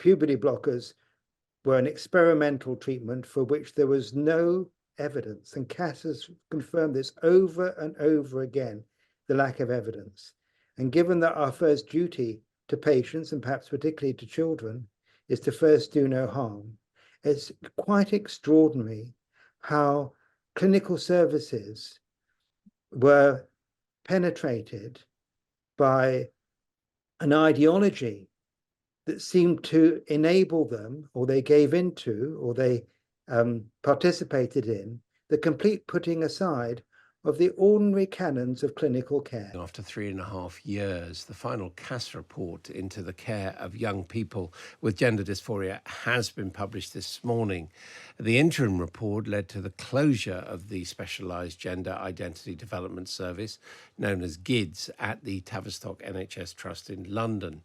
puberty blockers were an experimental treatment for which there was no evidence, and Cass has confirmed this over and over again, the lack of evidence. And given that our first duty to patients, and perhaps particularly to children, is to first do no harm, it's quite extraordinary how clinical services were penetrated by an ideology that seemed to enable them, or they gave into, or they participated in, the complete putting aside of the ordinary canons of clinical care. After 3.5 years, the final Cass report into the care of young people with gender dysphoria has been published this morning. The interim report led to the closure of the Specialised Gender Identity Development Service, known as GIDS, at the Tavistock NHS Trust in London.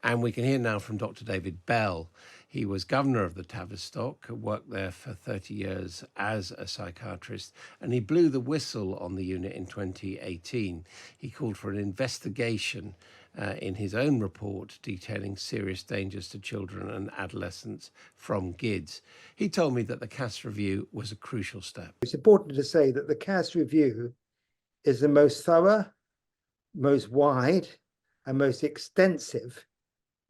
And we can hear now from Dr. David Bell. He was governor of the Tavistock, worked there for 30 years as a psychiatrist, and he blew the whistle on the unit in 2018. He called for an investigation in his own report detailing serious dangers to children and adolescents from GIDS. He told me that the Cass review was a crucial step. It's important to say that the Cass review is the most thorough, most wide, and most extensive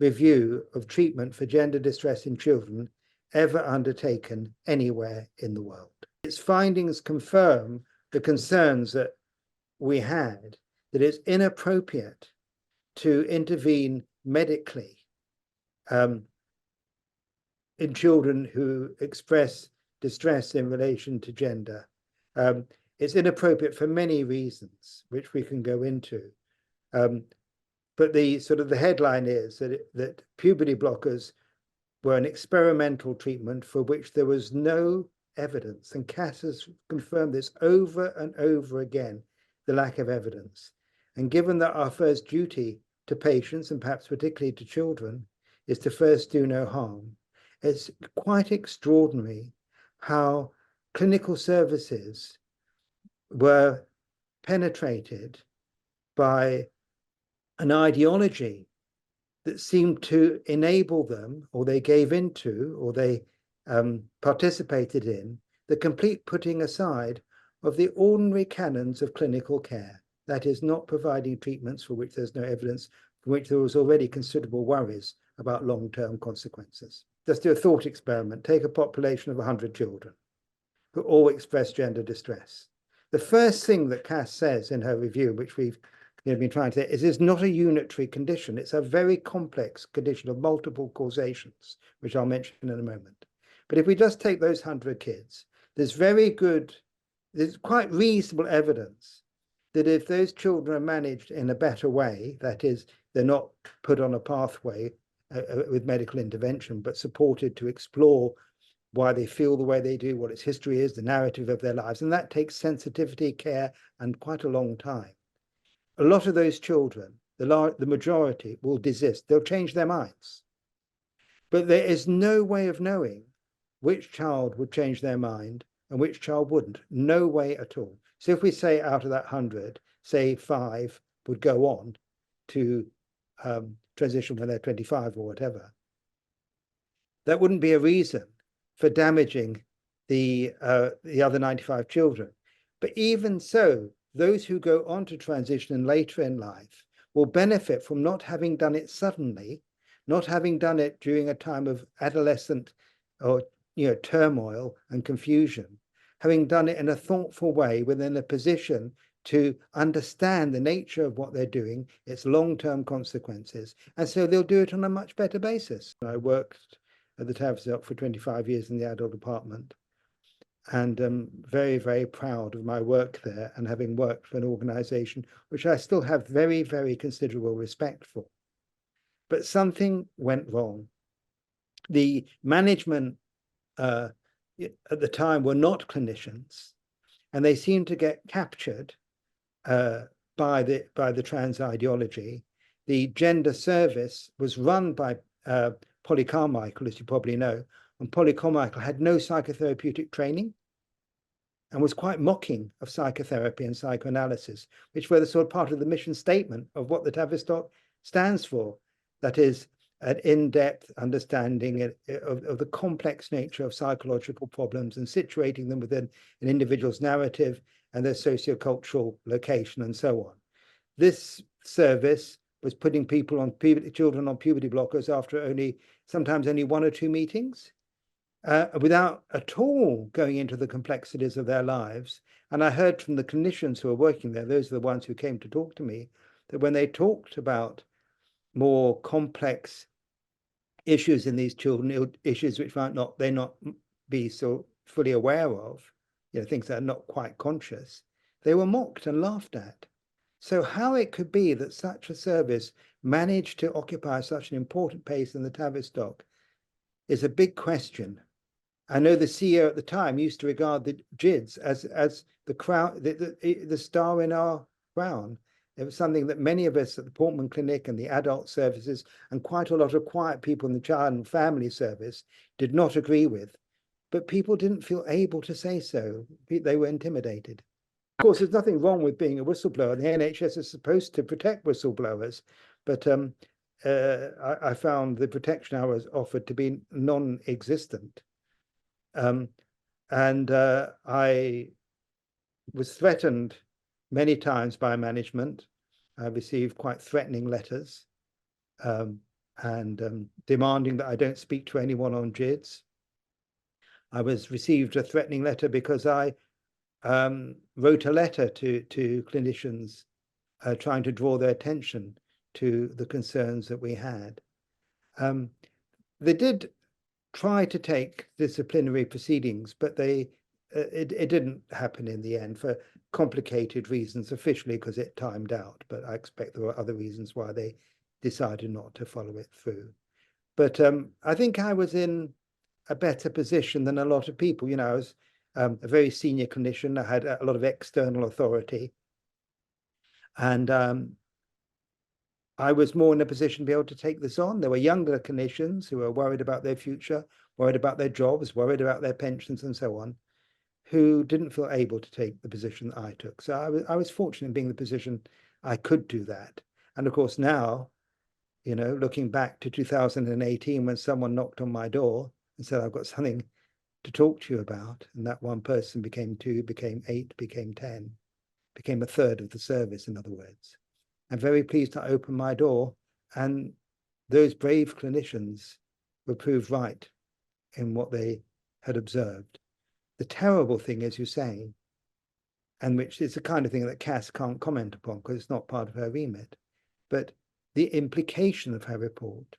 review of treatment for gender distress in children ever undertaken anywhere in the world. Its findings confirm the concerns that we had, that it's inappropriate to intervene medically in children who express distress in relation to gender. It's inappropriate for many reasons, which we can go into. But the headline is that puberty blockers were an experimental treatment for which there was no evidence, and Cass has confirmed this over and over again, the lack of evidence. And given that our first duty to patients, and perhaps particularly to children, is to first do no harm, it's quite extraordinary how clinical services were penetrated by an ideology that seemed to enable them, or they gave into, or they participated in, the complete putting aside of the ordinary canons of clinical care. That is, not providing treatments for which there's no evidence, for which there was already considerable worries about long-term consequences. Let's do a thought experiment. Take a population of 100 children who all express gender distress. The first thing that Cass says in her review, which we've been trying to say, is it's not a unitary condition. It's a very complex condition of multiple causations, which I'll mention in a moment. But if we just take those 100 kids, there's quite reasonable evidence that if those children are managed in a better way, that is, they're not put on a pathway with medical intervention, but supported to explore why they feel the way they do, what its history is, the narrative of their lives, and that takes sensitivity, care, and quite a long time. A lot of those children, the majority, will desist. They'll change their minds. But there is no way of knowing which child would change their mind and which child wouldn't. No way at all. So if we say out of that 100, say 5 would go on to transition when they're 25 or whatever, that wouldn't be a reason for damaging the other 95 children. But even so, those who go on to transition later in life will benefit from not having done it suddenly, not having done it during a time of adolescent or turmoil and confusion, having done it in a thoughtful way within a position to understand the nature of what they're doing, its long-term consequences, and so they'll do it on a much better basis. I worked at the Tavistock for 25 years in the adult department, and I'm very, very proud of my work there, and having worked for an organisation which I still have very, very considerable respect for. But something went wrong. The management at the time were not clinicians, and they seemed to get captured by the trans ideology. The gender service was run by Polly Carmichael, as you probably know, and Polly Carmichael had no psychotherapeutic training and was quite mocking of psychotherapy and psychoanalysis, which were the sort of part of the mission statement of what the Tavistock stands for. That is, an in-depth understanding of the complex nature of psychological problems and situating them within an individual's narrative and their sociocultural location and so on. This service was putting children on puberty blockers after sometimes only 1 or 2 meetings, without at all going into the complexities of their lives. And I heard from the clinicians who are working there, those are the ones who came to talk to me, that when they talked about more complex issues in these children, issues which they not be so fully aware of, things that are not quite conscious, they were mocked and laughed at. So how it could be that such a service managed to occupy such an important place in the Tavistock is a big question. I know the CEO at the time used to regard the JIDS as the crown, the star in our crown. It was something that many of us at the Portman Clinic and the adult services and quite a lot of quiet people in the child and family service did not agree with. But people didn't feel able to say so. They were intimidated. Of course, there's nothing wrong with being a whistleblower. The NHS is supposed to protect whistleblowers, but I found the protection I was offered to be non-existent. And I was threatened many times by management. I received quite threatening letters and demanding that I don't speak to anyone on JIDS. I received a threatening letter because I wrote a letter to clinicians trying to draw their attention to the concerns that we had. They did try to take disciplinary proceedings, but it didn't happen in the end for complicated reasons, officially because it timed out. But I expect there were other reasons why they decided not to follow it through. But I think I was in a better position than a lot of people. I was a very senior clinician. I had a lot of external authority. And I was more in a position to be able to take this on. There were younger clinicians who were worried about their future, worried about their jobs, worried about their pensions and so on, who didn't feel able to take the position that I took. So I was fortunate in being in the position I could do that. And of course now, looking back to 2018 when someone knocked on my door and said, I've got something to talk to you about, and that one person became 2, became 8, became 10, became a third of the service, in other words. I'm very pleased to open my door, and those brave clinicians were proved right in what they had observed. The terrible thing, as you're saying, and which is the kind of thing that Cass can't comment upon because it's not part of her remit, but the implication of her report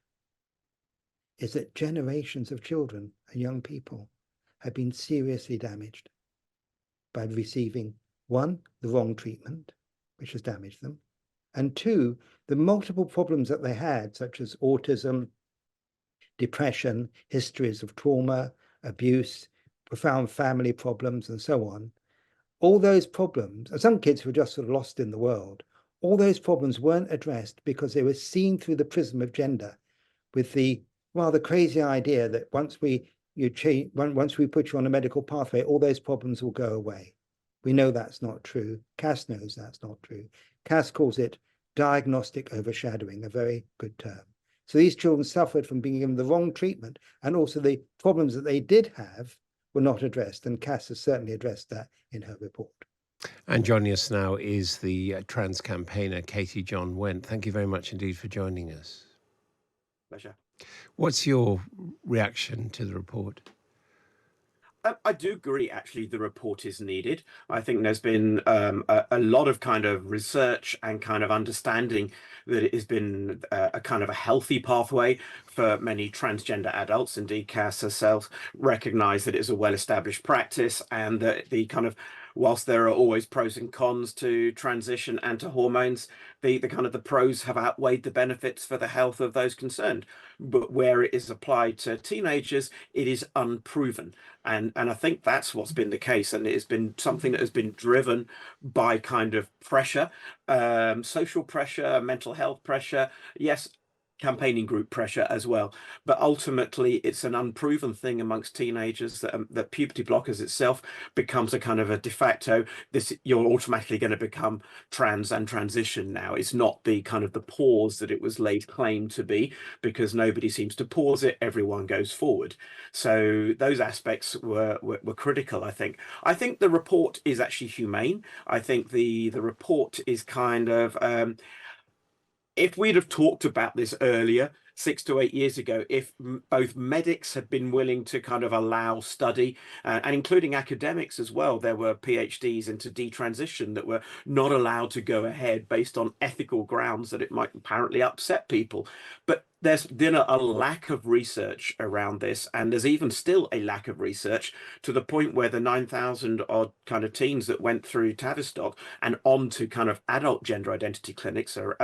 is that generations of children and young people have been seriously damaged by receiving, 1, the wrong treatment, which has damaged them, and 2, the multiple problems that they had, such as autism, depression, histories of trauma, abuse, profound family problems, and so on. All those problems, and some kids who were just sort of lost in the world, all those problems weren't addressed because they were seen through the prism of gender, with the rather crazy idea that once we put you on a medical pathway, all those problems will go away. We know that's not true. Cass knows that's not true. Cass calls it diagnostic overshadowing, a very good term. So these children suffered from being given the wrong treatment, and also the problems that they did have were not addressed, and Cass has certainly addressed that in her report. And joining us now is the trans campaigner, Katie John Went. Thank you very much indeed for joining us. Pleasure. What's your reaction to the report? I do agree, actually, the report is needed. I think there's been a lot of kind of research and kind of understanding that it has been a kind of a healthy pathway for many transgender adults. Indeed, Cass herself recognised that it's a well-established practice, and that the kind of, whilst there are always pros and cons to transition and to hormones, the kind of the pros have outweighed the benefits for the health of those concerned. But where it is applied to teenagers, it is unproven. And I think that's what's been the case. And it has been something that has been driven by kind of pressure, social pressure, mental health pressure. Yes, campaigning group pressure as well. But ultimately, it's an unproven thing amongst teenagers that puberty blockers itself becomes a kind of a de facto, this you're automatically going to become trans and transition now. It's not the kind of the pause that it was laid claim to be, because nobody seems to pause it. Everyone goes forward. So those aspects were critical, I think. I think the report is actually humane. I think the report is kind of if we'd have talked about this earlier, 6 to 8 years ago, if both medics had been willing to kind of allow study, and including academics as well, there were PhDs into detransition that were not allowed to go ahead based on ethical grounds that it might apparently upset people. But there's been a lack of research around this, and there's even still a lack of research to the point where the 9,000 odd kind of teens that went through Tavistock and on to kind of adult gender identity clinics are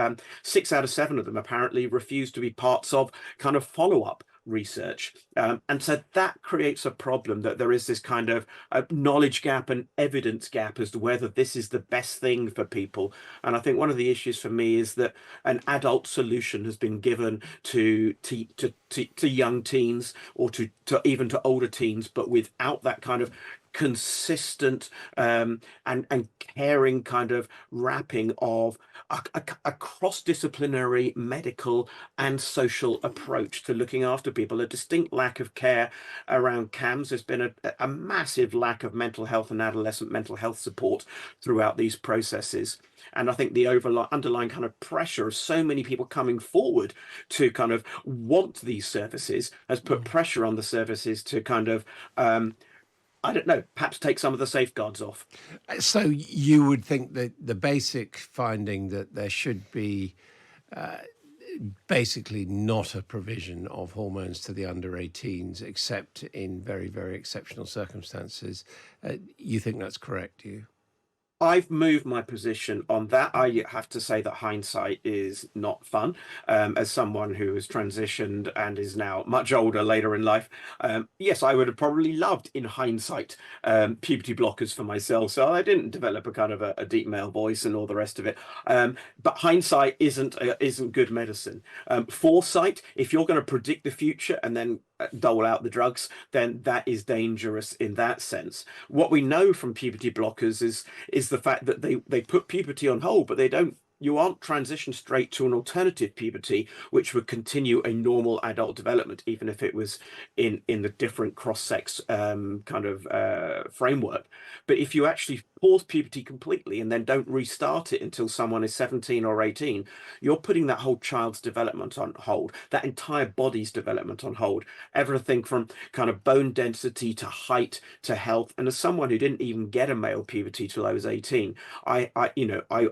6 out of 7 of them apparently refuse to be parts of kind of follow-up research. And so that creates a problem, that there is this kind of knowledge gap and evidence gap as to whether this is the best thing for people. And I think one of the issues for me is that an adult solution has been given to young teens, or to even to older teens, but without that kind of consistent and caring kind of wrapping of a cross-disciplinary medical and social approach to looking after people. A distinct lack of care around CAMS. There's been a massive lack of mental health and adolescent mental health support throughout these processes. And I think the underlying kind of pressure of so many people coming forward to kind of want these services has put pressure on the services to kind of I don't know, perhaps take some of the safeguards off. So you would think that the basic finding that there should be basically not a provision of hormones to the under 18s, except in very, very exceptional circumstances. You think that's correct, do you? I've moved my position on that. I have to say that hindsight is not fun. As someone who has transitioned and is now much older later in life, yes, I would have probably loved, in hindsight, puberty blockers for myself. So I didn't develop a kind of a deep male voice and all the rest of it. But hindsight isn't good medicine. Foresight, if you're going to predict the future and then dole out the drugs, then that is dangerous in that sense. What we know from puberty blockers is the fact that they put puberty on hold, but you aren't transitioned straight to an alternative puberty, which would continue a normal adult development, even if it was in the different cross-sex kind of framework. But if you actually pause puberty completely and then don't restart it until someone is 17 or 18, you're putting that whole child's development on hold, that entire body's development on hold, everything from kind of bone density to height to health. And as someone who didn't even get a male puberty till I was 18, I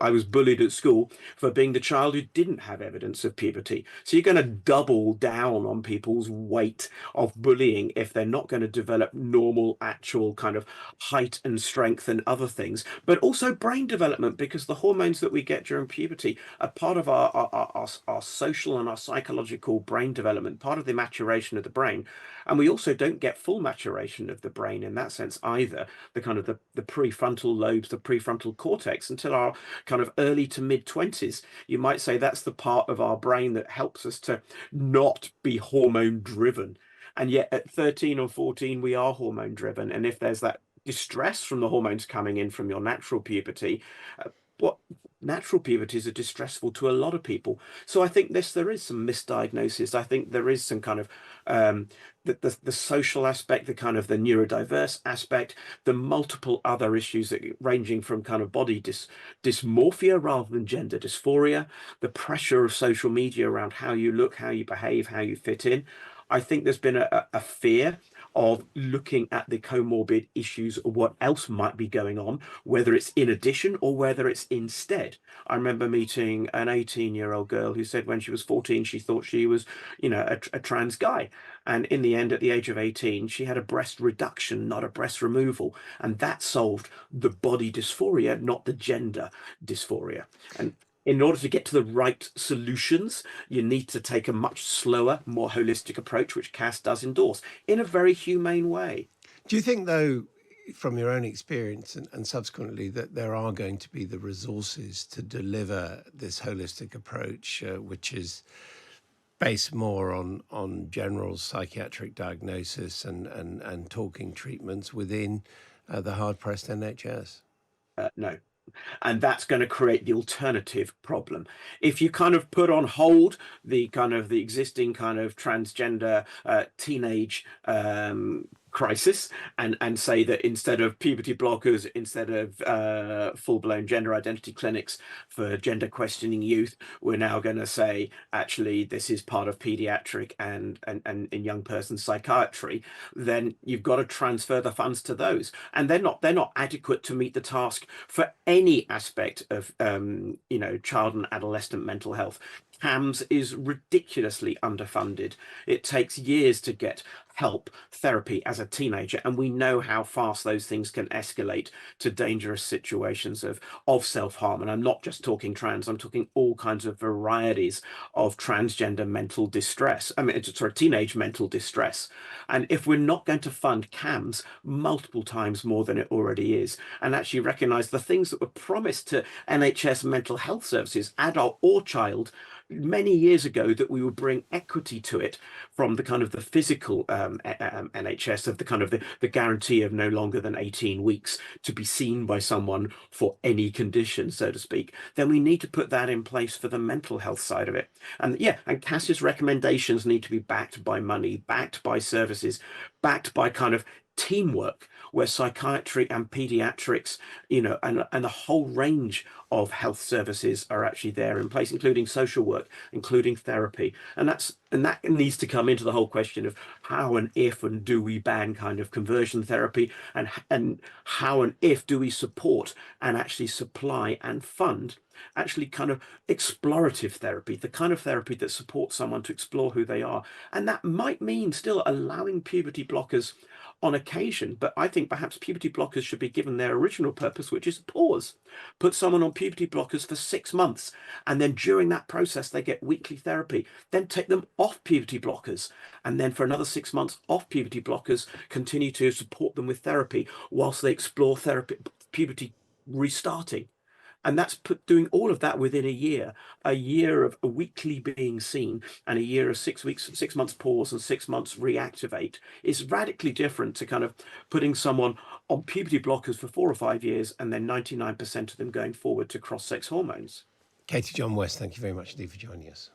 was bullied at school for being the child who didn't have evidence of puberty. So you're going to double down on people's weight of bullying if they're not going to develop normal, actual kind of height and strength and other things, but also brain development, because the hormones that we get during puberty are part of our social and our psychological brain development, part of the maturation of the brain. And we also don't get full maturation of the brain in that sense either, the kind of the prefrontal lobes, the prefrontal cortex, until our kind of early to mid 20s. You might say that's the part of our brain that helps us to not be hormone driven. And yet at 13 or 14, we are hormone driven. And if there's that distress from the hormones coming in from your natural puberty, what natural puberties are distressful to a lot of people. So I think there is some misdiagnosis. I think there is some kind of the social aspect, the kind of the neurodiverse aspect, the multiple other issues that ranging from kind of body dysmorphia rather than gender dysphoria, the pressure of social media around how you look, how you behave, how you fit in. I think there's been a fear of looking at the comorbid issues or what else might be going on, whether it's in addition or whether it's instead. I remember meeting an 18-year-old girl who said when she was 14, she thought she was, a trans guy. And in the end, at the age of 18, she had a breast reduction, not a breast removal. And that solved the body dysphoria, not the gender dysphoria. And in order to get to the right solutions, you need to take a much slower, more holistic approach, which CAS does endorse in a very humane way. Do you think, though, from your own experience and subsequently, that there are going to be the resources to deliver this holistic approach, which is based more on general psychiatric diagnosis and talking treatments within the hard-pressed NHS? No. And that's going to create the alternative problem. If you kind of put on hold the existing kind of transgender teenage crisis and say that instead of puberty blockers, instead of full-blown gender identity clinics for gender questioning youth, we're now going to say actually this is part of pediatric and young person psychiatry, then you've got to transfer the funds to those, and they're not adequate to meet the task for any aspect of child and adolescent mental health. CAMS is ridiculously underfunded. It takes years to get help, therapy as a teenager, and we know how fast those things can escalate to dangerous situations of self-harm. And I'm not just talking trans, I'm talking all kinds of varieties of transgender mental distress. I mean, sorry, teenage mental distress. And if we're not going to fund CAMS multiple times more than it already is, and actually recognize the things that were promised to NHS mental health services, adult or child, many years ago, that we would bring equity to it from the kind of the physical NHS, of the kind of the guarantee of no longer than 18 weeks to be seen by someone for any condition, so to speak, then we need to put that in place for the mental health side of it. And yeah, and CAS's recommendations need to be backed by money, backed by services, backed by kind of teamwork, where psychiatry and pediatrics, and a whole range of health services are actually there in place, including social work, including therapy. And that needs to come into the whole question of how and if and do we ban kind of conversion therapy, and how and if do we support and actually supply and fund actually kind of explorative therapy, the kind of therapy that supports someone to explore who they are. And that might mean still allowing puberty blockers on occasion, but I think perhaps puberty blockers should be given their original purpose, which is pause. Put someone on puberty blockers for 6 months, and then during that process they get weekly therapy. Then take them off puberty blockers, and then for another 6 months off puberty blockers, continue to support them with therapy whilst they explore therapy, puberty restarting. And that's doing all of that within a year of a weekly being seen, and a year of 6 weeks, 6 months pause and 6 months reactivate, is radically different to kind of putting someone on puberty blockers for 4 or 5 years and then 99% of them going forward to cross-sex hormones. Katie John West, thank you very much indeed for joining us.